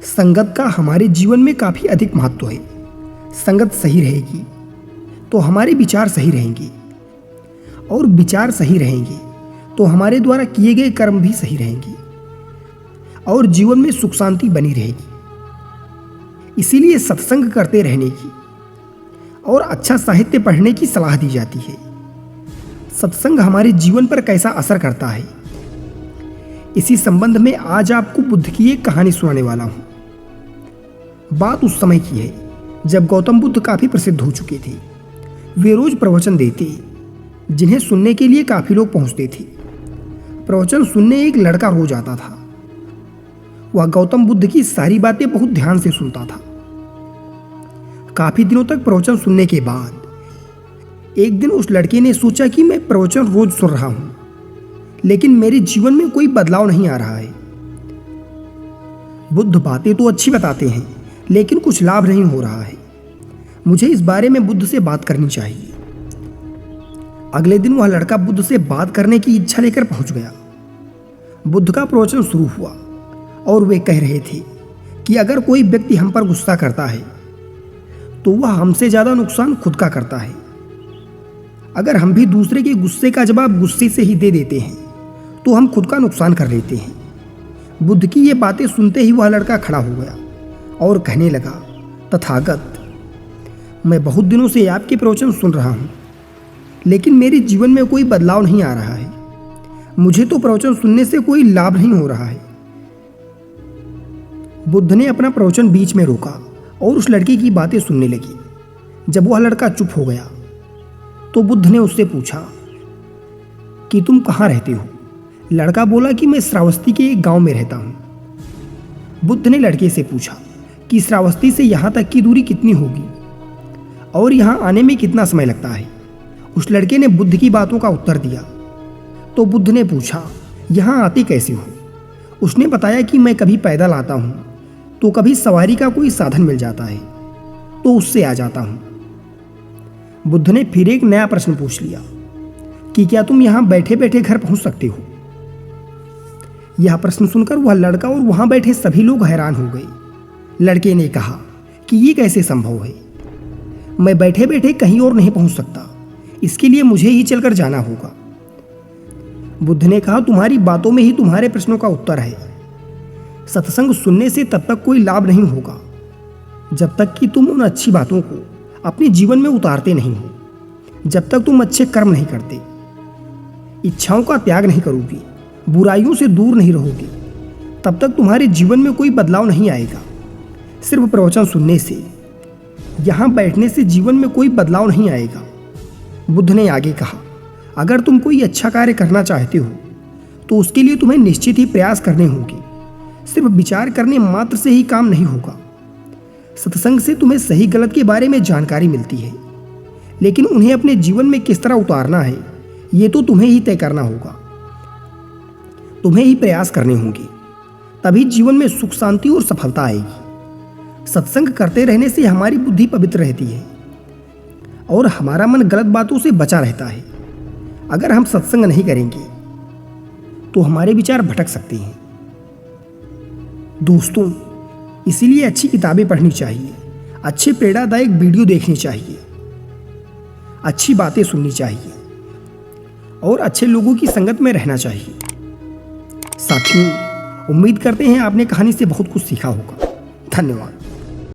संगत का हमारे जीवन में काफ़ी अधिक महत्व है। संगत सही रहेगी तो हमारे विचार सही रहेंगे, और विचार सही रहेंगे तो हमारे द्वारा किए गए कर्म भी सही रहेंगे, और जीवन में सुख शांति बनी रहेगी। इसीलिए सत्संग करते रहने की और अच्छा साहित्य पढ़ने की सलाह दी जाती है। सत्संग हमारे जीवन पर कैसा असर करता है, इसी संबंध में आज आपको बुद्ध की एक कहानी सुनाने वाला हूं। बात उस समय की है जब गौतम बुद्ध काफ़ी प्रसिद्ध हो चुके थे। वे रोज प्रवचन देते, जिन्हें सुनने के लिए काफ़ी लोग पहुंचते थे। प्रवचन सुनने एक लड़का रोज आता था। वह गौतम बुद्ध की सारी बातें बहुत ध्यान से सुनता था। काफ़ी दिनों तक प्रवचन सुनने के बाद एक दिन उस लड़के ने सोचा कि मैं प्रवचन रोज सुन रहा हूं, लेकिन मेरे जीवन में कोई बदलाव नहीं आ रहा है। बुद्ध बातें तो अच्छी बताते हैं, लेकिन कुछ लाभ नहीं हो रहा है। मुझे इस बारे में बुद्ध से बात करनी चाहिए। अगले दिन वह लड़का बुद्ध से बात करने की इच्छा लेकर पहुंच गया। बुद्ध का प्रवचन शुरू हुआ और वे कह रहे थे कि अगर कोई व्यक्ति हम पर गुस्सा करता है तो वह हमसे ज़्यादा नुकसान खुद का करता है। अगर हम भी दूसरे के गुस्से का जवाब गुस्से से ही दे देते हैं तो हम खुद का नुकसान कर लेते हैं। बुद्ध की ये बातें सुनते ही वह लड़का खड़ा हो गया और कहने लगा, तथागत, मैं बहुत दिनों से आपके प्रवचन सुन रहा हूँ, लेकिन मेरे जीवन में कोई बदलाव नहीं आ रहा है। मुझे तो प्रवचन सुनने से कोई लाभ नहीं हो रहा है। बुद्ध ने अपना प्रवचन बीच में रोका और उस लड़के की बातें सुनने लगी। जब वह लड़का चुप हो गया तो बुद्ध ने उससे पूछा कि तुम कहाँ रहते हो। लड़का बोला कि मैं श्रावस्ती के एक गांव में रहता हूँ। बुद्ध ने लड़के से पूछा कि श्रावस्ती से यहाँ तक की दूरी कितनी होगी और यहाँ आने में कितना समय लगता है। उस लड़के ने बुद्ध की बातों का उत्तर दिया। तो बुद्ध ने पूछा, यहाँ आते कैसे हो। उसने बताया कि मैं कभी पैदल आता हूँ तो कभी सवारी का कोई साधन मिल जाता है तो उससे आ जाता हूँ। बुद्ध ने फिर एक नया प्रश्न पूछ लिया कि क्या तुम यहाँ बैठे बैठे घर पहुँच सकते हो। यह प्रश्न सुनकर वह लड़का और वहाँ बैठे सभी लोग हैरान हो गए। लड़के ने कहा कि ये कैसे संभव है, मैं बैठे बैठे कहीं और नहीं पहुँच सकता, इसके लिए मुझे ही चलकर जाना होगा। बुद्ध ने कहा, तुम्हारी बातों में ही तुम्हारे प्रश्नों का उत्तर है। सत्संग सुनने से तब तक कोई लाभ नहीं होगा जब तक कि तुम उन अच्छी बातों को अपने जीवन में उतारते नहीं हो, जब तक तुम अच्छे कर्म नहीं करते, इच्छाओं का त्याग नहीं करोगे, बुराइयों से दूर नहीं रहोगे, तब तक तुम्हारे जीवन में कोई बदलाव नहीं आएगा। सिर्फ प्रवचन सुनने से, यहाँ बैठने से जीवन में कोई बदलाव नहीं आएगा। बुद्ध ने आगे कहा, अगर तुम कोई अच्छा कार्य करना चाहते हो तो उसके लिए तुम्हें निश्चित ही प्रयास करने होंगे। सिर्फ विचार करने मात्र से ही काम नहीं होगा। सत्संग से तुम्हें सही गलत के बारे में जानकारी मिलती है, लेकिन उन्हें अपने जीवन में किस तरह उतारना है ये तो तुम्हें ही तय करना होगा। तुम्हें ही प्रयास करने होंगे, तभी जीवन में सुख शांति और सफलता आएगी। सत्संग करते रहने से हमारी बुद्धि पवित्र रहती है और हमारा मन गलत बातों से बचा रहता है। अगर हम सत्संग नहीं करेंगे तो हमारे विचार भटक सकते हैं। दोस्तों, इसीलिए अच्छी किताबें पढ़नी चाहिए, अच्छे प्रेरणादायक वीडियो देखनी चाहिए, अच्छी बातें सुननी चाहिए और अच्छे लोगों की संगत में रहना चाहिए। साथियों, उम्मीद करते हैं आपने कहानी से बहुत कुछ सीखा होगा। धन्यवाद।